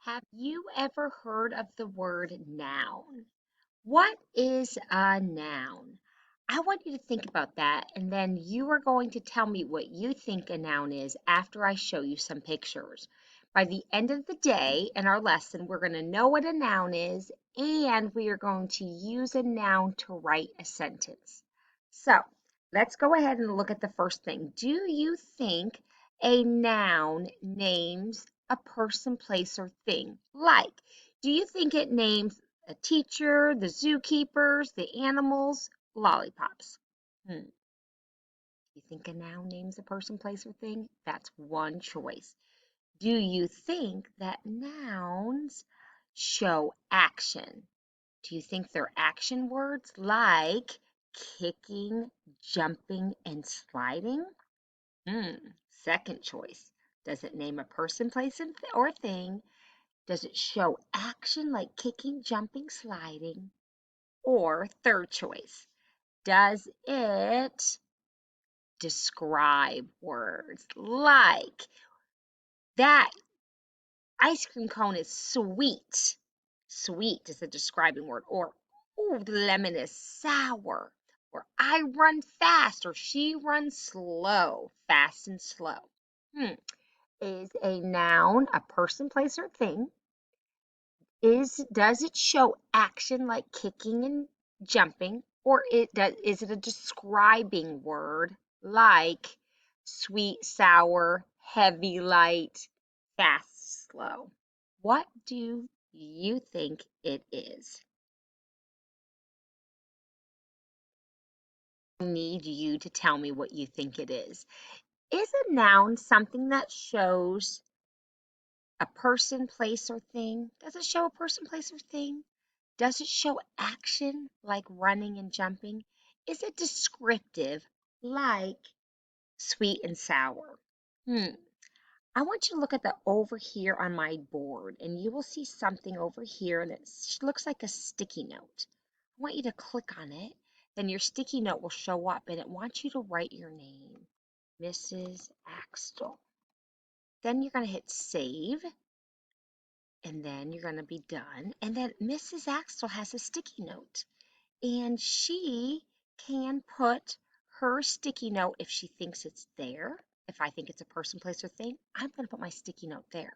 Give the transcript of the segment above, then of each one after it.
Have you ever heard of the word noun? What is a noun? I want you to think about that, and then you are going to tell me what you think a noun is after I show you some pictures. By the end of the day in our lesson, we're going to know what a noun is, and we are going to use a noun to write a sentence. So let's go ahead and look at the first thing. Do you think a noun names a person, place, or thing? Like, do you think it names a teacher, the zookeepers, the animals, lollipops? Do you think a noun names a person, place, or thing? That's one choice. Do you think that nouns show action? Do you think they're action words like kicking, jumping, and sliding? Second choice. Does it name a person, place, or thing? Does it show action like kicking, jumping, sliding? Or third choice, does it describe words like that ice cream cone is sweet? Sweet is a describing word. Or, oh, the lemon is sour. Or I run fast, or she runs slow, fast and slow. Is a noun a person, place, or thing? Does it show action like kicking and jumping, or is it a describing word like sweet, sour, heavy, light, fast, slow? What do you think it is? I need you to tell me what you think it is. Is a noun something that shows a person, place, or thing? Does it show a person, place, or thing? Does it show action like running and jumping? Is it descriptive like sweet and sour? I want you to look at the over here on my board, and you will see something over here that looks like a sticky note. I want you to click on it. Then your sticky note will show up, and it wants you to write your name, Mrs. Axtell. Then you're going to hit save, and then you're going to be done. And then Mrs. Axtell has a sticky note, and she can put her sticky note if she thinks it's there. If I think it's a person, place, or thing, I'm going to put my sticky note there.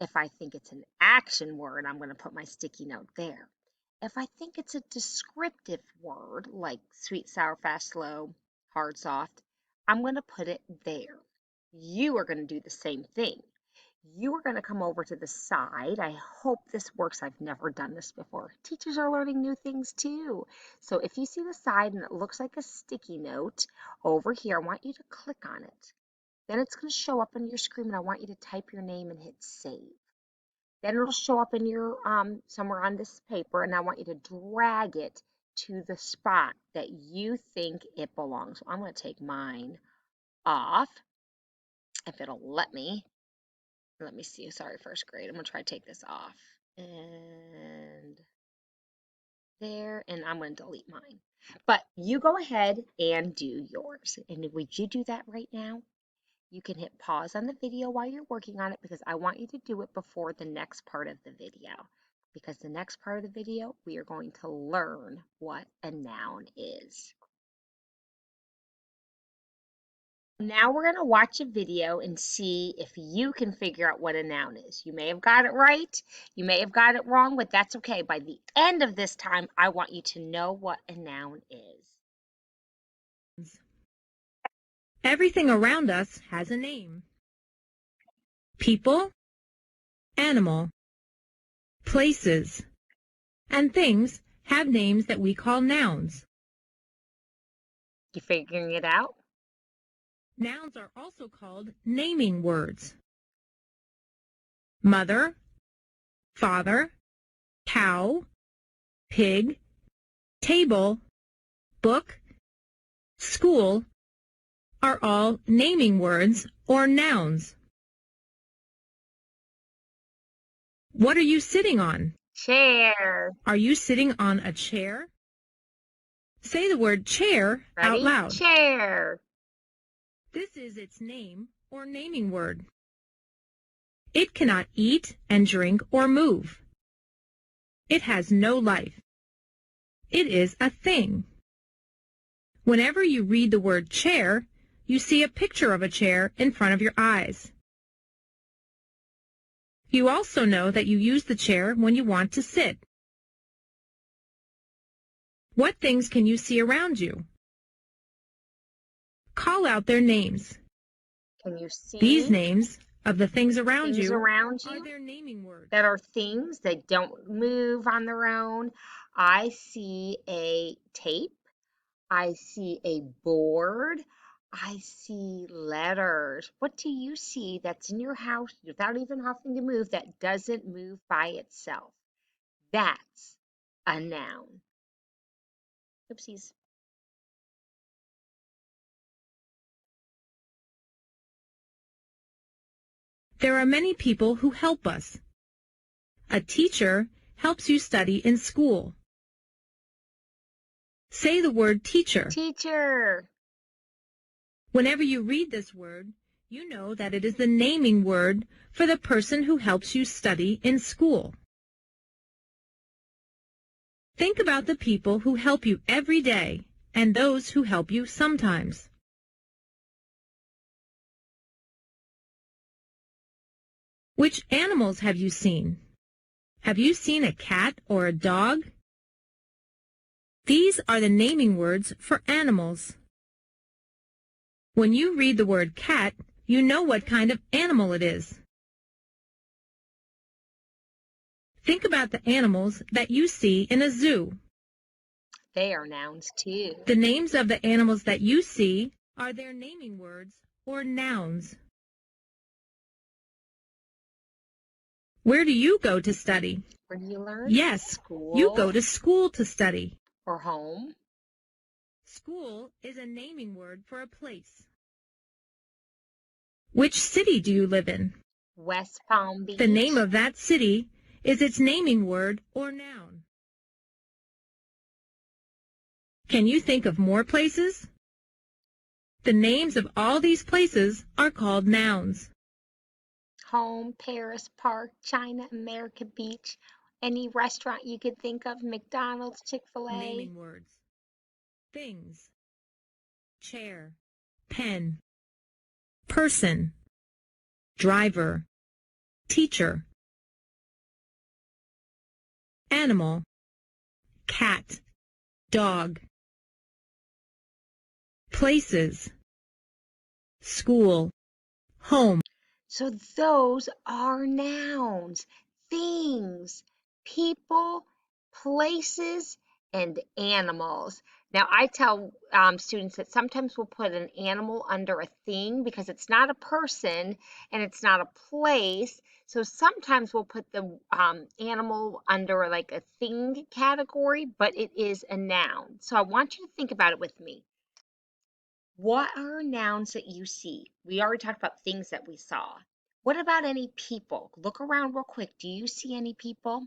If I think it's an action word, I'm going to put my sticky note there. If I think it's a descriptive word like sweet, sour, fast, slow, hard, soft, I'm going to put it there. You are going to do the same thing. You are going to come over to the side. I hope this works. I've never done this before. Teachers are learning new things too. So if you see the side and it looks like a sticky note over here, I want you to click on it. Then it's going to show up on your screen, and I want you to type your name and hit save. Then it'll show up in your somewhere on this paper, and I want you to drag it to the spot that you think it belongs. So I'm going to take mine off if it'll let me. Let me see. Sorry, first grade. I'm going to try to take this off. And there, and I'm going to delete mine. But you go ahead and do yours. And would you do that right now? You can hit pause on the video while you're working on it because I want you to do it before the next part of the video. Because the next part of the video, we are going to learn what a noun is. Now we're going to watch a video and see if you can figure out what a noun is. You may have got it right, you may have got it wrong, but that's okay. By the end of this time, I want you to know what a noun is. Everything around us has a name. People, animal, places, and things have names that we call nouns. You figuring it out? Nouns are also called naming words. Mother, father, cow, pig, table, book, school are all naming words or nouns. What are you sitting on? Chair. Are you sitting on a chair? Say the word chair out Ready? loud. Chair. This is its name or naming word. It cannot eat and drink or move. It has no life. It is a thing. Whenever you read the word chair, you see a picture of a chair in front of your eyes. You also know that you use the chair when you want to sit. What things can you see around you? Call out their names. Can you These see names of the things around things you around are you their naming words. that are things that don't move on their own? I see a tape. I see a board. I see letters. What do you see that's in your house without even having to move that doesn't move by itself? That's a noun. Oopsies. There are many people who help us. A teacher helps you study in school. Say the word teacher. Teacher. Whenever you read this word, you know that it is the naming word for the person who helps you study in school. Think about the people who help you every day and those who help you sometimes. Which animals have you seen? Have you seen a cat or a dog? These are the naming words for animals. When you read the word cat, you know what kind of animal it is. Think about the animals that you see in a zoo. They are nouns too. The names of the animals that you see are their naming words or nouns. Where do you go to study? Where do you learn? Yes, School. you go to school to study. Or home. School is a naming word for a place. Which city do you live in? West Palm Beach. The name of that city is its naming word or noun. Can you think of more places? The names of all these places are called nouns. Home, Paris, Park, China, America Beach, any restaurant you could think of, McDonald's, Chick-fil-A. Naming words. Things. Chair. Pen. Person. Driver. Teacher. Animal. Cat. Dog. Places. School. Home. So those are nouns, things, people, places, and animals. Now, I tell students that sometimes we'll put an animal under a thing because it's not a person and it's not a place. So sometimes we'll put the animal under like a thing category, but it is a noun. So I want you to think about it with me. What are nouns that you see? We already talked about things that we saw. What about any people? Look around real quick. Do you see any people?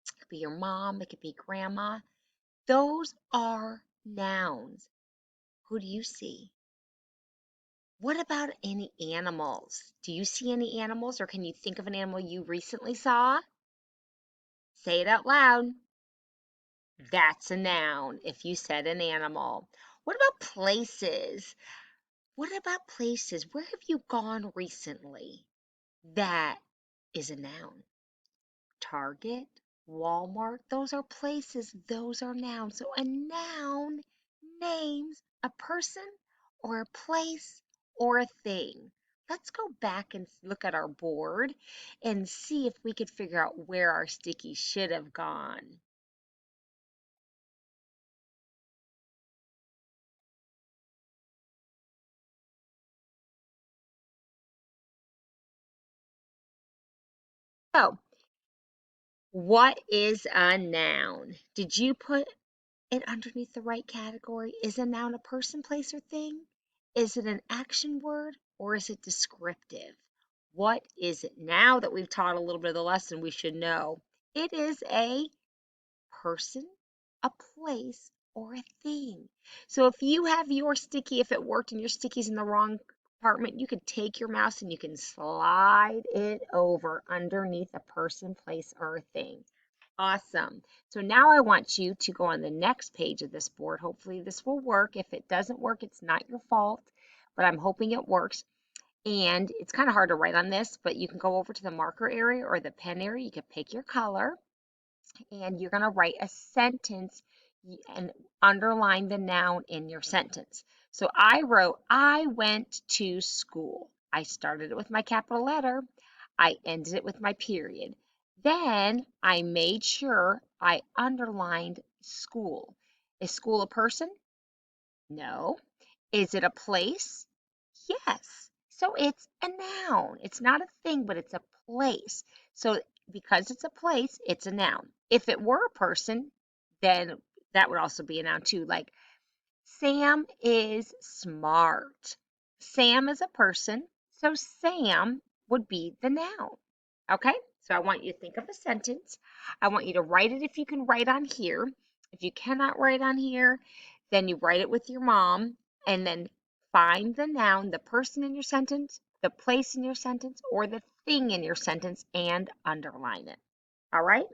It could be your mom, it could be grandma. Those are nouns. Who do you see? What about any animals? Do you see any animals or can you think of an animal you recently saw? Say it out loud. That's a noun if you said an animal. What about places? What about places? Where have you gone recently? That is a noun. Target, Walmart, those are places, those are nouns. So a noun names a person or a place or a thing. Let's go back and look at our board and see if we could figure out where our sticky should have gone. So, what is a noun? Did you put it underneath the right category? Is a noun a person, place, or thing? Is it an action word or is it descriptive? What is it? Now that we've taught a little bit of the lesson, we should know. It is a person, a place, or a thing. So if you have your sticky, if it worked and your sticky's in the wrong department, you could take your mouse and you can slide it over underneath a person, place, or a thing. Awesome. So now I want you to go on the next page of this board. Hopefully this will work. If it doesn't work, it's not your fault, but I'm hoping it works. And it's kind of hard to write on this, but you can go over to the marker area or the pen area. You can pick your color and you're going to write a sentence and underline the noun in your sentence. So I wrote, I went to school. I started it with my capital letter. I ended it with my period. Then I made sure I underlined school. Is school a person? No. Is it a place? Yes. So it's a noun. It's not a thing, but it's a place. So because it's a place, it's a noun. If it were a person, then that would also be a noun too. Like Sam is smart. Sam is a person, so Sam would be the noun. Okay? So I want you to think of a sentence. I want you to write it if you can write on here. If you cannot write on here, then you write it with your mom and then find the noun, the person in your sentence, the place in your sentence, or the thing in your sentence and underline it. All right?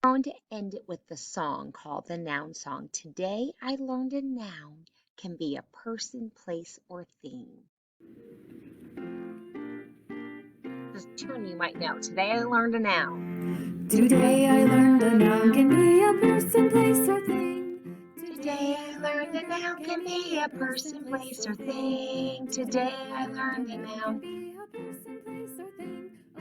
I'm going to end it with the song called the Noun Song. Today I learned a noun can be a person, place, or thing. This tune you might know. Today I learned a noun. Today I learned a noun can be a person, place, or thing. Today I learned a noun can be a person, place, or thing. Today I learned a noun.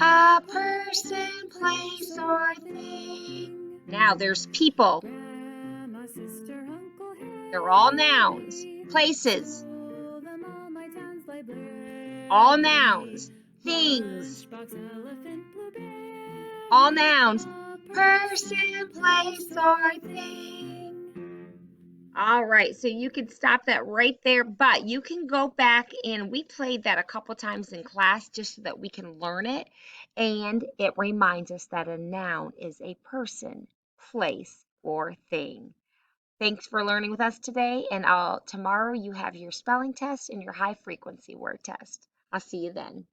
A person, place, or thing. Now there's people. They're all nouns. Places. All nouns. Things. All nouns. Person, place, or thing. All right, so you can stop that right there, but you can go back and we played that a couple times in class just so that we can learn it. And it reminds us that a noun is a person, place, or thing. Thanks for learning with us today, and tomorrow you have your spelling test and your high frequency word test. I'll see you then.